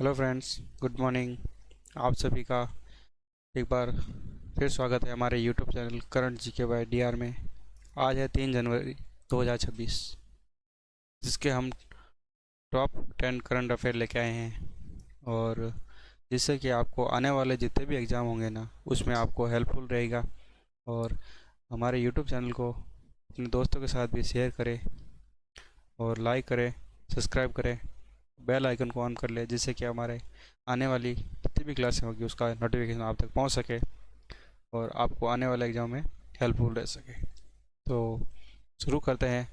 Hello friends, good morning. आप सभी का एक बार फिर स्वागत है हमारे YouTube channel current GK by DR में। आज है 3 जनवरी 2026, जिसके हम टॉप 10 करंट अफेयर लेके आए हैं, और जिससे कि आपको आने वाले जितने भी एग्ज़ाम होंगे ना, उसमें आपको हेल्पफुल रहेगा। और हमारे यूट्यूब चैनल को अपने दोस्तों के साथ भी शेयर करें और लाइक करें, सब्सक्राइब करें, बेल आइकन को ऑन कर ले, जिससे कि हमारे आने वाली जितनी भी क्लासें होगी उसका नोटिफिकेशन आप तक पहुंच सके और आपको आने वाले एग्ज़ाम में हेल्पफुल रह सके। तो शुरू करते हैं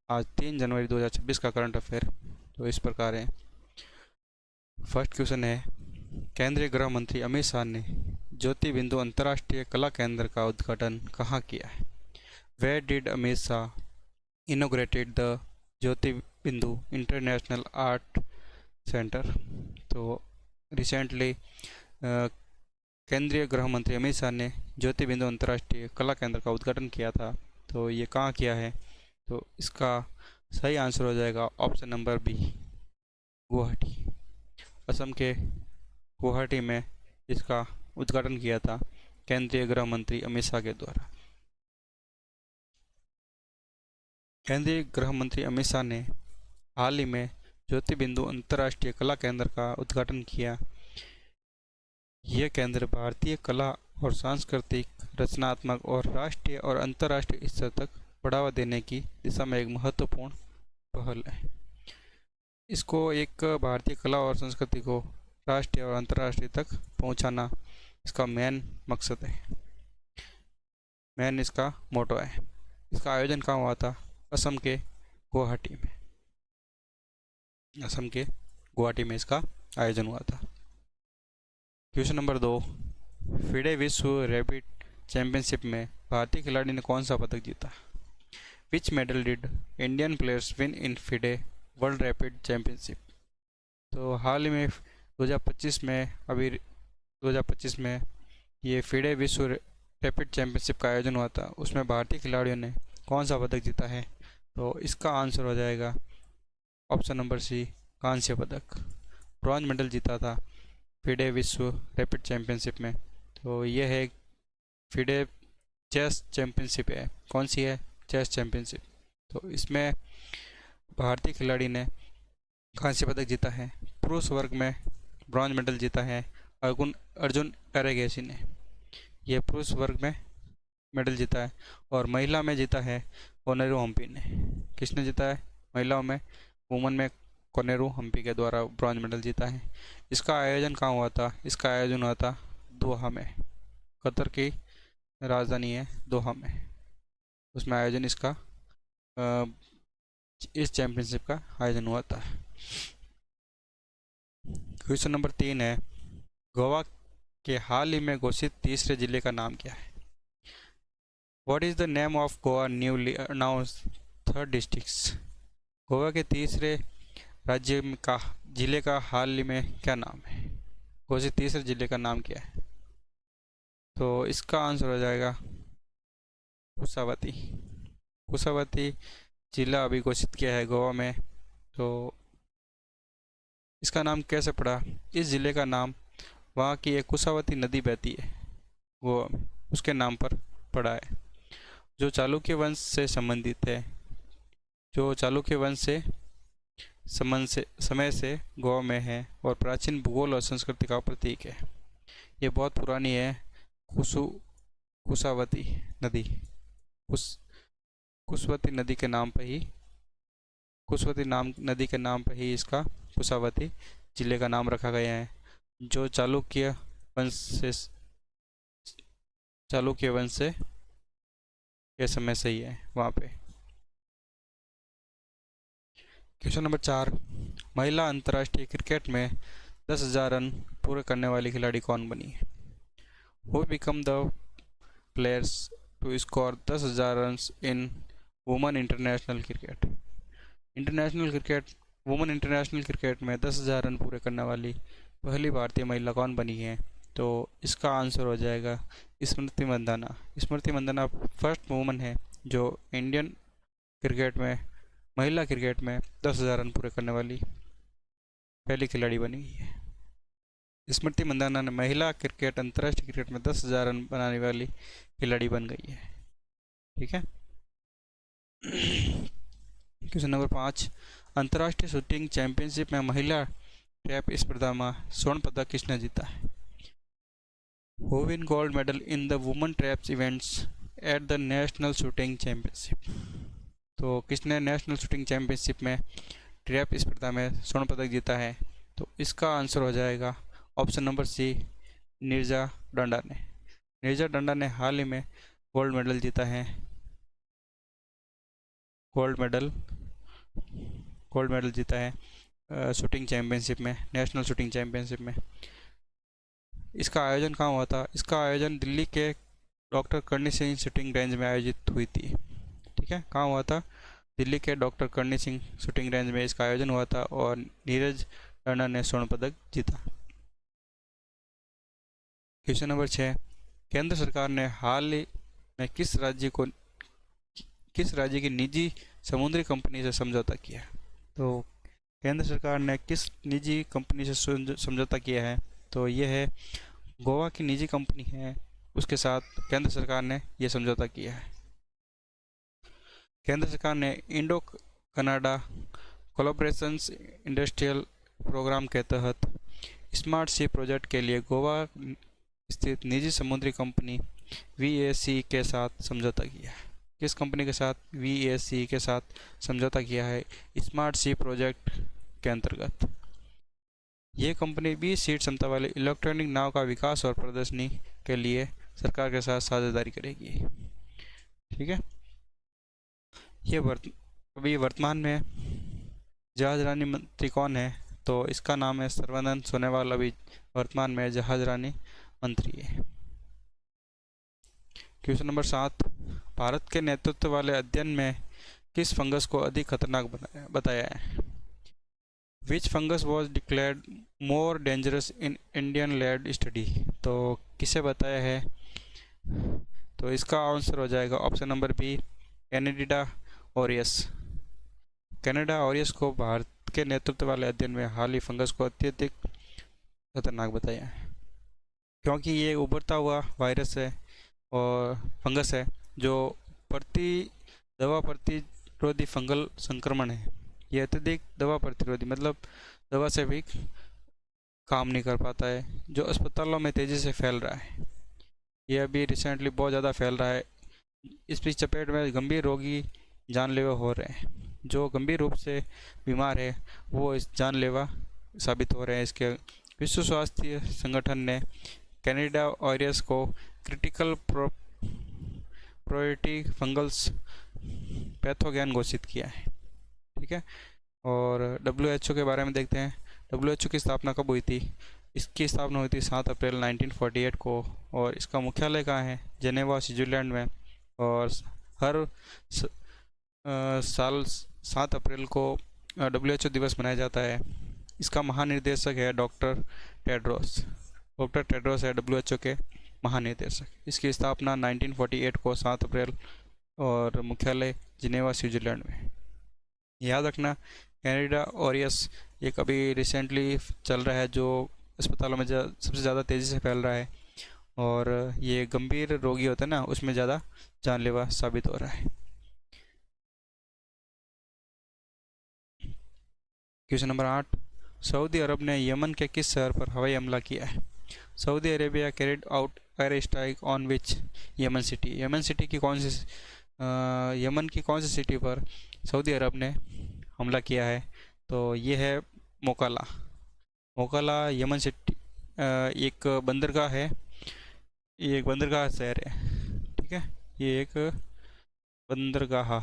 आज 3 जनवरी 2026 का करंट अफेयर। तो इस प्रकार है। फर्स्ट क्वेश्चन है, केंद्रीय गृह मंत्री अमित शाह ने ज्योति बिंदु अंतर्राष्ट्रीय कला केंद्र का उद्घाटन कहाँ किया है? Where did Amit Shah inaugurated the Jyoti Bindu international art centre? तो रिसेंटली केंद्रीय गृह मंत्री अमित शाह ने ज्योति बिंदु अंतर्राष्ट्रीय कला केंद्र का उद्घाटन किया था। तो ये कहाँ किया है? तो इसका सही आंसर हो जाएगा option number B, Guwahati. Assam के गुवाहाटी में इसका उद्घाटन किया था केंद्रीय गृह मंत्री अमित शाह के द्वारा। केंद्रीय गृह मंत्री अमित शाह ने हाल ही में ज्योति बिंदु अंतर्राष्ट्रीय कला केंद्र का उद्घाटन किया। यह केंद्र भारतीय कला और सांस्कृतिक, रचनात्मक और राष्ट्रीय और अंतर्राष्ट्रीय स्तर तक बढ़ावा देने की दिशा में एक महत्वपूर्ण पहल है। इसको एक भारतीय कला और संस्कृति को राष्ट्रीय और अंतर्राष्ट्रीय तक पहुंचाना इसका मेन मकसद है, मेन इसका मोटो है। इसका आयोजन कहाँ हुआ था? असम के गुवाहाटी में। असम के गुवाहाटी में इसका आयोजन हुआ था। क्वेश्चन नंबर 2, फिडे विश्व रैपिड चैंपियनशिप में भारतीय खिलाड़ी ने कौन सा पदक जीता? विच medal did Indian players win in FIDE world rapid championship? तो हाल ही में 2025 में ये फिडे विश्व रैपिड चैंपियनशिप का आयोजन हुआ था। उसमें भारतीय खिलाड़ियों ने कौन सा पदक जीता है? तो इसका आंसर हो जाएगा ऑप्शन नंबर सी, कांस्य पदक। ब्रॉन्ज मेडल जीता था फिडे विश्व रैपिड चैंपियनशिप में। तो यह है फिडे चेस चैंपियनशिप है। कौन सी है? Chess championship. तो इसमें भारतीय खिलाड़ी ने कांस्य पदक जीता है। पुरुष वर्ग में ब्रॉन्ज मेडल जीता है अर्जुन एरेगेसी ने। यह पुरुष वर्ग में मेडल जीता है। और महिला में जीता है कोनेरू हम्पी ने। किसने जीता है? महिलाओं में, वुमन में कोनेरू हम्पी के द्वारा ब्रॉन्ज मेडल जीता है। इसका आयोजन कहाँ हुआ था? इसका आयोजन हुआ था दोहा में। कतर की राजधानी है दोहा में। उसमें आयोजन इसका इस चैंपियनशिप का आयोजन हुआ था। क्वेश्चन नंबर 3 है, गोवा के हाल ही में घोषित तीसरे जिले का नाम क्या है? What is the name of Goa newly announced third district? Goa के तीसरे राज्य का जिले का हाल ही में क्या नाम है? घोषित तीसरे जिले का नाम क्या है? तो इसका आंसर हो जाएगा कुशावती। कुशावती जिला अभी घोषित किया है गोवा में। तो इसका नाम कैसे पड़ा? इस जिले का नाम वहाँ की एक कुशावती नदी बहती है गोवा में, उसके नाम पर पड़ा है, जो चालुक्य वंश से संबंधित है। जो चालुक्य वंश से समय से गोवा में है और प्राचीन भूगोल और संस्कृति का प्रतीक है। ये बहुत पुरानी है। कुशावती नदी कुशवती नदी के नाम पर ही नदी के नाम पर ही इसका कुशावती जिले का नाम रखा गया है, जो चालुक्य वंश से के समय से ही है वहाँ पे। क्वेश्चन नंबर 4, महिला अंतर्राष्ट्रीय क्रिकेट में 10,000 रन पूरे करने वाली खिलाड़ी कौन बनी है? Who become the players to score 10,000 run in women international cricket? Women international cricket में 10,000 रन पूरे करने वाली पहली भारतीय महिला कौन बनी है? तो इसका आंसर हो जाएगा स्मृति मंदाना। स्मृति मंदाना फर्स्ट वुमन है जो इंडियन क्रिकेट में, महिला क्रिकेट में 10,000 रन पूरे करने वाली पहली खिलाड़ी बनी है। स्मृति मंदाना ने महिला क्रिकेट अंतर्राष्ट्रीय क्रिकेट में 10,000 रन बनाने वाली खिलाड़ी बन गई है। ठीक है। क्वेश्चन नंबर 5, अंतर्राष्ट्रीय शूटिंग चैंपियनशिप में महिला ट्रैप स्पर्धा में स्वर्ण पदक किसने जीता है? Who win gold medal in the women traps events at the national shooting championship. तो किसने नेशनल शूटिंग चैंपियनशिप में ट्रैप स्पर्धा में स्वर्ण पदक जीता है? तो इसका आंसर हो जाएगा ऑप्शन नंबर सी, नीरजा डांडा ने। नीरजा डांडा ने हाल ही में गोल्ड मेडल जीता है। गोल्ड मेडल जीता है शूटिंग चैंपियनशिप में, नेशनल शूटिंग चैंपियनशिप में। इसका आयोजन कहाँ हुआ था? इसका आयोजन दिल्ली के doctor Karni Singh shooting range में आयोजित हुई थी। ठीक है, कहाँ हुआ था? दिल्ली के doctor Karni Singh shooting range में इसका आयोजन हुआ था और नीरज डांडा ने स्वर्ण पदक जीता। क्वेश्चन नंबर 6, केंद्र सरकार ने हाल ही में किस राज्य की निजी समुद्री कंपनी से समझौता किया? तो केंद्र सरकार ने किस निजी कंपनी से समझौता किया है? तो ये है गोवा की निजी कंपनी है, उसके साथ केंद्र सरकार ने ये समझौता किया है। केंद्र सरकार ने Indo Canada collaborations industrial programme के तहत स्मार्ट सी प्रोजेक्ट के लिए गोवा स्थित निजी समुद्री कंपनी VAC के साथ समझौता किया है। किस कंपनी के साथ? VAC के साथ समझौता किया है स्मार्ट सी प्रोजेक्ट के अंतर्गत। ये कंपनी 20 सीट क्षमता वाले इलेक्ट्रॉनिक नाव का विकास और प्रदर्शनी के लिए सरकार के साथ साझेदारी करेगी। ठीक है, ये अभी वर्तमान में जहाजरानी मंत्री कौन है? तो इसका नाम है सर्बानंद सोनोवाल। अभी वर्तमान में जहाजरानी मंत्री है। क्वेश्चन नंबर 7, भारत के नेतृत्व वाले अध्ययन में किस फंगस को अधिक खतरनाक बताया है? Which fungus was declared more dangerous in Indian led study. तो किसे बताया है? तो इसका आंसर हो जाएगा option number B, Candida auris. Candida auris को भारत के नेतृत्व वाले अध्ययन में हाल ही फंगस को अत्यधिक खतरनाक बताया है, क्योंकि ये उभरता हुआ वायरस है और फंगस है जो दवा प्रतिरोधी फंगल संक्रमण है। यह अत्यधिक दवा प्रतिरोधी, मतलब दवा से भी काम नहीं कर पाता है, जो अस्पतालों में तेज़ी से फैल रहा है। यह अभी रिसेंटली बहुत ज़्यादा फैल रहा है। इसकी चपेट में गंभीर रोगी जानलेवा हो रहे हैं। जो गंभीर रूप से बीमार है वो इस जानलेवा साबित हो रहे हैं। इसके विश्व स्वास्थ्य संगठन ने कैनेडा ऑरियस को क्रिटिकल प्रायोरिटी फंगल्स पैथोगेन घोषित किया है। ठीक है, और WHO के बारे में देखते हैं। WHO की स्थापना कब हुई थी? इसकी स्थापना हुई थी 7 अप्रैल 1948 को और इसका मुख्यालय कहाँ है? जेनेवा, स्विट्जरलैंड में। और हर साल 7 अप्रैल को WHO दिवस मनाया जाता है। इसका महानिर्देशक है डॉक्टर टेड्रोस है WHO के महानिर्देशक। इसकी स्थापना 1948 को 7 अप्रैल और मुख्यालय जिनेवा, स्विट्जरलैंड में। याद रखना, कैनेडा ऑरियस एक अभी रिसेंटली चल रहा है जो अस्पतालों में सबसे ज़्यादा तेज़ी से फैल रहा है और ये गंभीर रोगी होते हैं ना, उसमें ज़्यादा जानलेवा साबित हो रहा है। क्वेश्चन नंबर 8, सऊदी अरब ने यमन के किस शहर पर हवाई हमला किया है? Saudi Arabia carried out air strike on which Yemen city. Yemen की कौन सी सिटी पर सऊदी अरब ने हमला किया है? तो ये है मोकाला यमन सिटी एक बंदरगाह है, ये एक बंदरगाह शहर है। ठीक है, ये एक बंदरगाह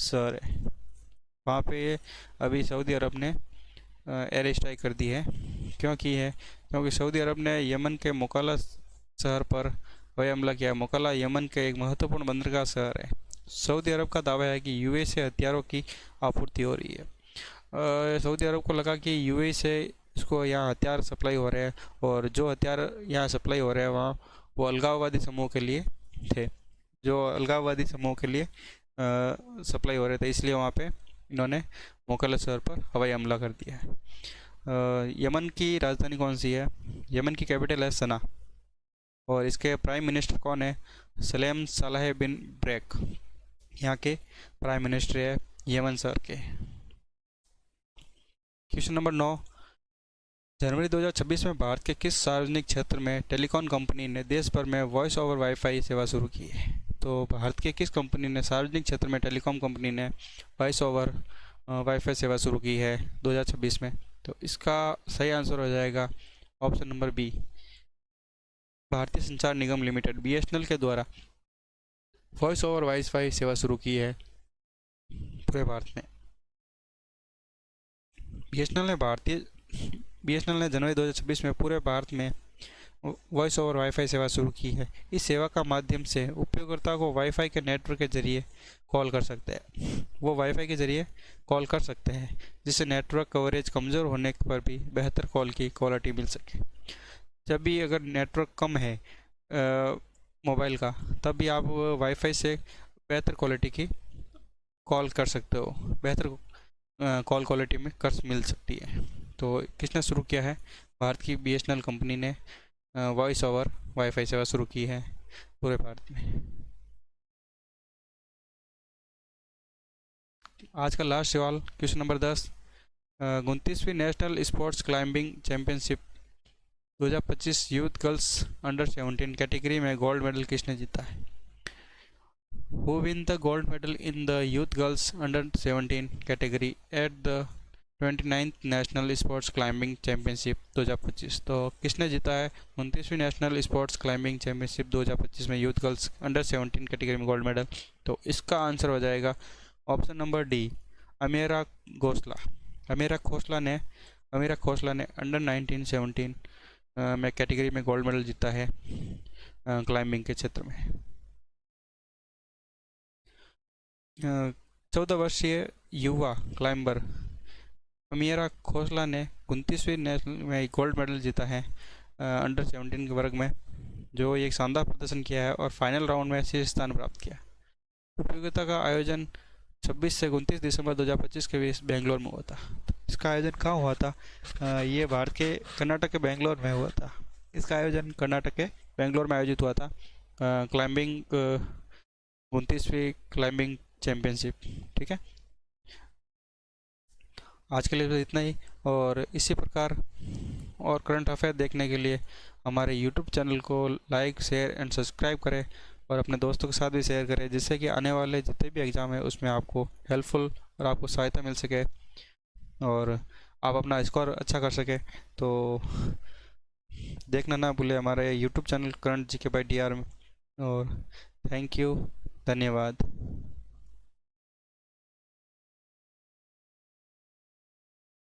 शहर है। वहाँ पे अभी सऊदी अरब ने एयर स्ट्राइक कर दी है। क्योंकि सऊदी अरब ने यमन के मोकाला शहर पर हवाई हमला किया। मोकाला यमन के एक महत्वपूर्ण बंदरगाह शहर है। सऊदी अरब का दावा है कि यूएई से हथियारों की आपूर्ति हो रही है। सऊदी अरब को लगा कि यूएई से इसको यहाँ हथियार सप्लाई हो रहे हैं और जो हथियार यहाँ सप्लाई हो रहे हैं वहाँ वो अलगाववादी समूह के लिए थे, सप्लाई हो रहे थे, इसलिए वहाँ पे इन्होंने मोकाला शहर पर हवाई हमला कर दिया है। यमन की राजधानी कौन सी है? यमन की कैपिटल है सना। और इसके प्राइम मिनिस्टर कौन है? सलेम सालेह बिन ब्रेक यहाँ के प्राइम मिनिस्टर है यमन सर के। क्वेश्चन नंबर 9, जनवरी 2026 में भारत के किस सार्वजनिक क्षेत्र में टेलीकॉम कंपनी ने देश भर में वॉइस ओवर वाईफाई सेवा शुरू की है? तो भारत के किस कंपनी ने, सार्वजनिक क्षेत्र में टेलीकॉम कंपनी ने वॉइस ओवर वाईफाई सेवा शुरू की है 2026 में? तो इसका सही आंसर हो जाएगा ऑप्शन नंबर बी, भारतीय संचार निगम लिमिटेड, बीएसएनएल के द्वारा वॉइस ओवर वाईफाई सेवा शुरू की है पूरे भारत में। बीएसएनएल ने जनवरी 2026 में पूरे भारत में वॉइस ओवर वाईफाई सेवा शुरू की है। इस सेवा का माध्यम से उपयोगकर्ता को वाईफाई के नेटवर्क के जरिए कॉल कर सकते हैं, वो वाईफाई के जरिए कॉल कर सकते हैं, जिससे नेटवर्क कवरेज कमज़ोर होने पर भी बेहतर कॉल की क्वालिटी मिल सके। जब भी अगर नेटवर्क कम है मोबाइल का, तब भी आप वाईफाई से बेहतर क्वालिटी की कॉल कर सकते हो, बेहतर कॉल क्वालिटी में कर मिल सकती है। तो किसने शुरू किया है? भारत की बीएसएनएल कंपनी ने वॉइस ओवर वाईफाई सेवा शुरू की है पूरे भारत में। आज का लास्ट सवाल, क्वेश्चन नंबर 10, 29वीं national sports climbing championship 2025 youth girls under 17 category में गोल्ड मेडल किसने जीता है? Who win the gold medal in the youth girls under 17 category at the 29th national sports climbing championship 2025? तो किसने जीता है 29वीं नेशनल स्पोर्ट्स क्लाइंबिंग चैंपियनशिप 2025 में youth girls under 17 category में गोल्ड मेडल? तो इसका आंसर हो जाएगा ऑप्शन नंबर डी, अमीरा घोषला। अमीरा खोसला ने अंडर 17 में कैटेगरी में गोल्ड मेडल जीता है क्लाइंबिंग के क्षेत्र में। 14 वर्षीय युवा क्लाइंबर अमीरा खोसला ने 29वीं नेशनल में गोल्ड मेडल जीता है अंडर 17 के वर्ग में, जो एक शानदार प्रदर्शन किया है और फाइनल राउंड में शीर्ष स्थान प्राप्त किया। प्रतियोगिता का आयोजन 26 से 29 दिसंबर 2025 के बीच बेंगलोर में हुआ था। इसका आयोजन कहाँ हुआ था? ये भारत के कर्नाटक के बेंगलोर में हुआ था। इसका आयोजन कर्नाटक के बेंगलोर में आयोजित हुआ था क्लाइंबिंग 29वीं क्लाइंबिंग चैंपियनशिप। ठीक है, आज के लिए तो इतना ही, और इसी प्रकार और करंट अफेयर देखने के लिए हमारे यूट्यूब चैनल को लाइक, शेयर एंड सब्सक्राइब करें और अपने दोस्तों के साथ भी शेयर करें, जिससे कि आने वाले जितने भी एग्ज़ाम है उसमें आपको हेल्पफुल और आपको सहायता मिल सके और आप अपना स्कोर अच्छा कर सके। तो देखना ना भूले हमारे YouTube channel current GK by DR में। और थैंक यू, धन्यवाद।